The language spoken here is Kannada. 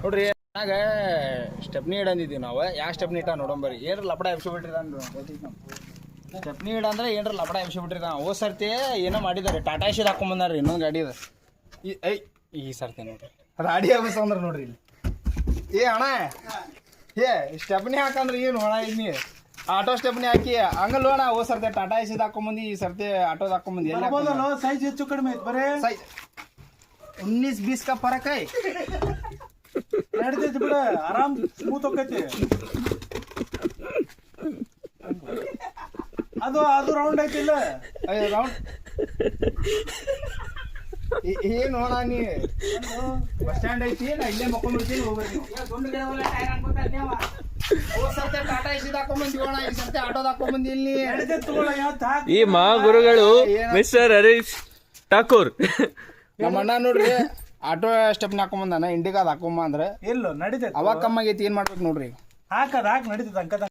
ನೋಡ್ರಿ ನಾಗ ಸ್ಟೆಪ್ನಿ ಇಡಂದಿದ್ದೀವಿ ನಾವು ಯಾವ ಸ್ಟೆಪ್ನಿ ಇಟ್ಟ ನೋಡಂಬರಿ ಏನ್ರ ಲಪಡ ಎಬ್ಸಿಬಿಟ್ರಿ ಸ್ಟೆಪ್ನಿ ಇಡ ಅಂದ್ರೆ ಏನ್ರ ಲಪಡ ಎಬ್ಸಿಬಿಟ್ರಿ ಹೋದ ಸರ್ತಿ ಏನೋ ಮಾಡಿದಾರೆ ಟಾಟಾ ಏಸಿದ್ ಹಾಕೊಂಬಂದಾರ್ರಿ ಇನ್ನೊಂದು ಗಾಡಿ ಅದ ಈ ಸರ್ತಿ ನೋಡ್ರಿ ರಾಡಿ ಹಬ್ಬಸ್ ಅಂದ್ರೆ ನೋಡ್ರಿ ಇಲ್ಲಿ ಏ ಅಣ್ಣ ಏ ಸ್ಟೆಪ್ನಿ ಹಾಕಂದ್ರೆ ಏನು ಹೊಣ ಇಲ್ಲಿ ಆಟೋ ಸ್ಟೆಪ್ನಿ ಹಾಕಿ ಹಂಗಲ್ಲ ಅಣ್ಣ ಹೋದ ಸರ್ತಿ ಟಾಟಾ ಏಸಿದ್ ಹಾಕೊಂಬಂದು ಈ ಸರ್ತಿ ಆಟೋದ್ ಹಾಕೊಂಬಂದು ಎಲ್ಲ ಸೈಜ್ ಹೆಚ್ಚು ಕಡಿಮೆ ಐತೆ ಬರೇ 19-20 का फरक है ನಡೀತೈತಿ ಬಿಡ ಆರಾಮ್ ಸ್ಮೂತ್ ಹೋಗೈತಿ ಅದು ಅದು ರೌಂಡ್ ಐತಿಲ್ಲ ರೌಂಡ್ ಏನು ನೋಡ ನೀ ಬಸ್ ಸ್ಟ್ಯಾಂಡ್ ಐತಿ ನಾ ಇಲ್ಲೇ ಮಕ್ಕೊಂಡ್ಬಿಡ್ತೀನಿ ಹೋಗ್ಬೇಕು ಸರ್ತಿ ಟಾಟಾ ಏಸಿದ್ ಹಾಕೊಂಬಂದಿ ಹೋಣ ಈ ಸರ್ತಿ ಆಟೋದ್ ಹಾಕೊಂಬಂದಿ ಇಲ್ಲಿ ಈ ಮಹಾಗುರುಗಳು ಮಿಸ್ಟರ್ ಹರೀಶ್ ಠಾಕೂರ್ ನಮ್ಮ ಅಣ್ಣ ನೋಡ್ರಿ ಆಟೋ ಸ್ಟೆಪ್ನ ಹಾಕೊಂಬಂದಾನ ಇಂಡಿಗಾದ ಹಾಕೊಂಬ ಅಂದ್ರೆ ಎಲ್ಲೋ ನಡೀತೈತಿ ಅವಾಗ ಕಮ್ಮಾಗೈತಿ ಏನ್ ಮಾಡ್ಬೇಕು ನೋಡ್ರಿ ಹಾಕದ್ ಹಾಕಿ ನಡೀತೈತಿ ಅಂಕದ